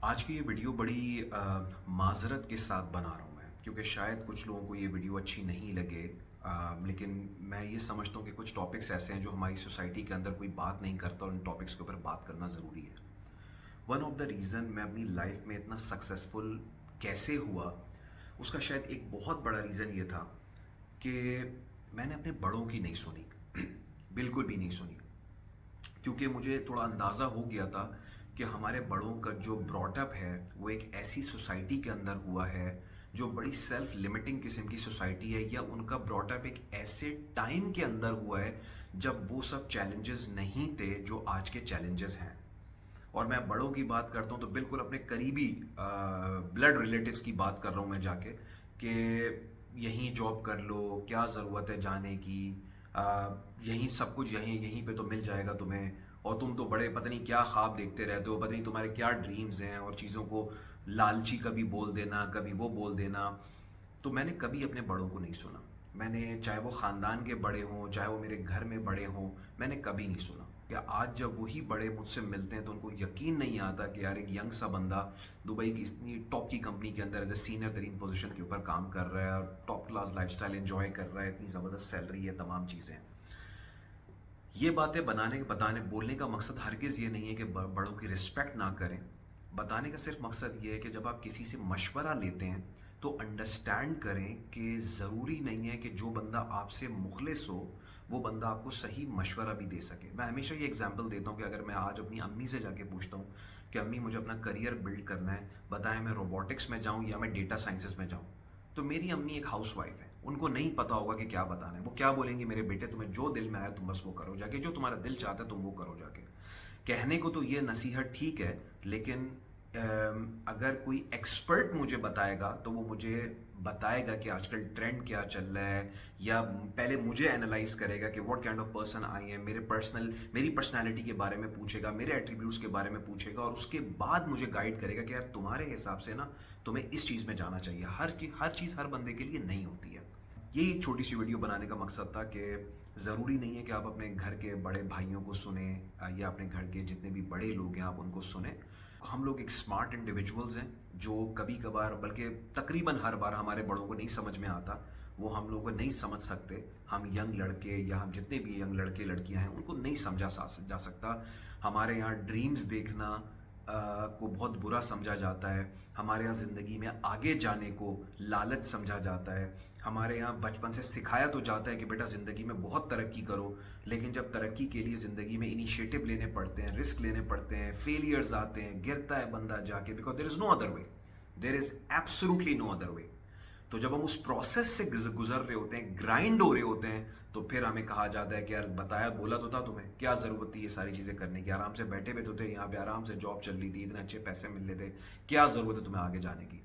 आज की ये वीडियो बड़ी माज़रत के साथ बना रहा हूँ मैं, क्योंकि शायद कुछ लोगों को ये वीडियो अच्छी नहीं लगे। लेकिन मैं ये समझता हूँ कि कुछ टॉपिक्स ऐसे हैं जो हमारी सोसाइटी के अंदर कोई बात नहीं करता और उन टॉपिक्स के ऊपर बात करना ज़रूरी है। वन ऑफ द रीज़न मैं अपनी लाइफ में इतना सक्सेसफुल कैसे हुआ, उसका शायद एक बहुत बड़ा रीज़न ये था कि मैंने अपने बड़ों की नहीं सुनी। बिल्कुल भी नहीं सुनी, क्योंकि मुझे थोड़ा अंदाज़ा हो गया था कि हमारे बड़ों का जो ब्रॉटअप है वो एक ऐसी सोसाइटी के अंदर हुआ है जो बड़ी सेल्फ लिमिटिंग किस्म की सोसाइटी है, या उनका ब्रॉटअप एक ऐसे टाइम के अंदर हुआ है जब वो सब चैलेंजेस नहीं थे जो आज के चैलेंजेस हैं। और मैं बड़ों की बात करता हूँ तो बिल्कुल अपने करीबी ब्लड रिलेटिव्स की बात कर रहा हूँ मैं जाके, कि यहीं जॉब कर लो, क्या ज़रूरत है जाने की, यहीं सब कुछ यहीं यहीं पे तो मिल जाएगा तुम्हें, और तुम तो बड़े पता नहीं क्या ख्वाब देखते रहते हो, पता नहीं तुम्हारे क्या ड्रीम्स हैं, और चीज़ों को लालची कभी बोल देना कभी वो बोल देना। तो मैंने कभी अपने बड़ों को नहीं सुना। मैंने, चाहे वो ख़ानदान के बड़े हों चाहे वो मेरे घर में बड़े हों, मैंने कभी नहीं सुना। क्या आज जब वही बड़े मुझसे मिलते हैं तो उनको यकीन नहीं आता कि यार एक यंग सा बंदा दुबई की इतनी टॉप की कंपनी के अंदर एज ए सीनियर तरीन पोजीशन के ऊपर काम कर रहा है और टॉप क्लास लाइफस्टाइल एंजॉय कर रहा है, इतनी ज़बरदस्त सैलरी है, तमाम चीज़ें। ये बातें बताने बोलने का मकसद हरगिज़ ये नहीं है कि बड़ों की रिस्पेक्ट ना करें। बताने का सिर्फ मकसद ये है कि जब आप किसी से मशवरा लेते हैं तो अंडरस्टैंड करें कि ज़रूरी नहीं है कि जो बंदा आपसे मुखलिस हो वो बंदा आपको सही मशवरा भी दे सके। मैं हमेशा ये एग्जांपल देता हूँ कि अगर मैं आज अपनी अम्मी से जाके पूछता हूँ कि अम्मी मुझे अपना करियर बिल्ड करना है, बताएं मैं रोबोटिक्स में जाऊँ या मैं डेटा साइंसेस में जाऊँ, तो मेरी अम्मी एक हाउस वाइफ है, उनको नहीं पता होगा कि क्या बताना है। वो क्या बोलेंगी, मेरे बेटे तुम्हें जो दिल में आया तुम बस वो करो जाके, जो तुम्हारा दिल चाहता है तुम वो करो जाके। कहने को तो ये नसीहत ठीक है, लेकिन अगर कोई एक्सपर्ट मुझे बताएगा तो वो मुझे बताएगा कि आजकल ट्रेंड क्या चल रहा है, या पहले मुझे एनालाइज करेगा कि what kind of person I है, मेरी पर्सनालिटी के बारे में पूछेगा, मेरे एट्रीब्यूट्स के बारे में पूछेगा, और उसके बाद मुझे गाइड करेगा कि यार तुम्हारे हिसाब से ना तुम्हें इस चीज़ में जाना चाहिए। हर चीज़ हर बंदे के लिए नहीं होती है। यही छोटी सी वीडियो बनाने का मकसद था कि ज़रूरी नहीं है कि आप अपने घर के बड़े भाइयों को सुने या अपने घर के जितने भी बड़े लोग हैं आप उनको सुने। हम लोग एक स्मार्ट इंडिविजुअल्स हैं जो कभी कभार, बल्कि तकरीबन हर बार हमारे बड़ों को नहीं समझ में आता, वो हम लोग को नहीं समझ सकते। हम यंग लड़के या हम जितने भी यंग लड़के लड़कियां हैं उनको नहीं समझा जा सकता। हमारे यहाँ ड्रीम्स देखना को बहुत बुरा समझा जाता है। हमारे यहाँ ज़िंदगी में आगे जाने को लालच समझा जाता है। हमारे यहाँ बचपन से सिखाया तो जाता है कि बेटा ज़िंदगी में बहुत तरक्की करो, लेकिन जब तरक्की के लिए ज़िंदगी में इनिशिएटिव लेने पड़ते हैं, रिस्क लेने पड़ते हैं, फेलियर्स आते हैं, गिरता है बंदा जाके, because there is no other way, there is absolutely no other way. तो जब हम उस प्रोसेस से गुजर रहे होते हैं, ग्राइंड हो रहे होते हैं, तो फिर हमें कहा जाता है कि यार बताया, बोला तो था तुम्हें, क्या ज़रूरत थी ये सारी चीज़ें करने की, आराम से बैठे हुए तो थे यहाँ पे, आराम से जॉब चल रही थी, इतने अच्छे पैसे मिल रहे थे, क्या ज़रूरत है तुम्हें आगे जाने की।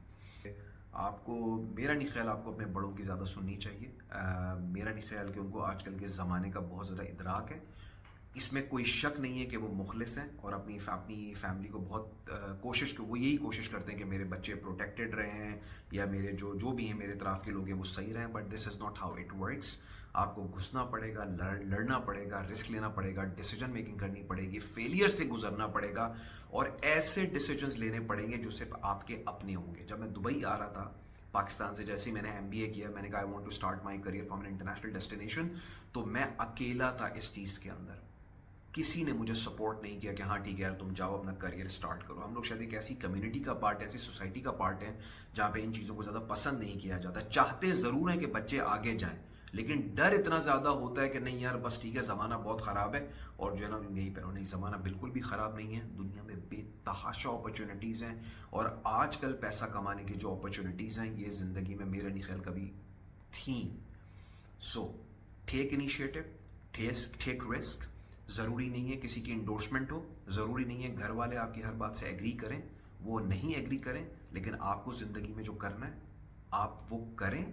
आपको, मेरा नहीं ख्याल आपको अपने बड़ों की ज़्यादा सुननी चाहिए। मेरा नहीं ख्याल कि उनको आजकल के ज़माने का बहुत ज़्यादा इदराक है। इसमें कोई शक नहीं है कि वो मुखलिस हैं और अपनी फैमिली को बहुत वो यही कोशिश करते हैं कि मेरे बच्चे प्रोटेक्टेड रहें, या मेरे जो भी हैं मेरे तरफ के लोग हैं वो सही रहें। But this is not how it works. आपको घुसना पड़ेगा, लड़ना पड़ेगा, रिस्क लेना पड़ेगा, डिसीजन मेकिंग करनी पड़ेगी, फेलियर से गुजरना पड़ेगा, और ऐसे डिसीजंस लेने पड़ेंगे जो सिर्फ आपके अपने होंगे। जब मैं दुबई आ रहा था पाकिस्तान से, जैसे ही मैंने एमबीए किया, मैंने कहा I want to start my career from an international destination, तो मैं अकेला था इस चीज़ के अंदर। किसी ने मुझे सपोर्ट नहीं किया कि हाँ ठीक है यार तुम जाओ अपना करियर स्टार्ट करो। हम लोग शायद एक ऐसी कम्युनिटी का पार्ट, ऐसी सोसाइटी का पार्ट है जहाँ पे इन चीज़ों को ज़्यादा पसंद नहीं किया जाता। चाहते ज़रूर है कि बच्चे आगे जाएं, लेकिन डर इतना ज़्यादा होता है कि नहीं यार बस ठीक है, ज़माना बहुत ख़राब है, और जो है ना यही पर नहीं, ज़माना बिल्कुल भी ख़राब नहीं है। दुनिया में बेतहाशा अपॉर्चुनिटीज़ हैं, और आजकल पैसा कमाने की जो अपॉर्चुनिटीज़ हैं ये ज़िंदगी में मेरा नहीं ख्याल कभी थी। So take initiative, take risk. ज़रूरी नहीं है किसी की इंडोर्समेंट हो, ज़रूरी नहीं है घर वाले आपकी हर बात से एग्री करें, वो नहीं एग्री करें, लेकिन आपको ज़िंदगी में जो करना है आप वो करें,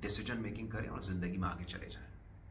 डिसीजन मेकिंग करें और ज़िंदगी में आगे चले जाएं।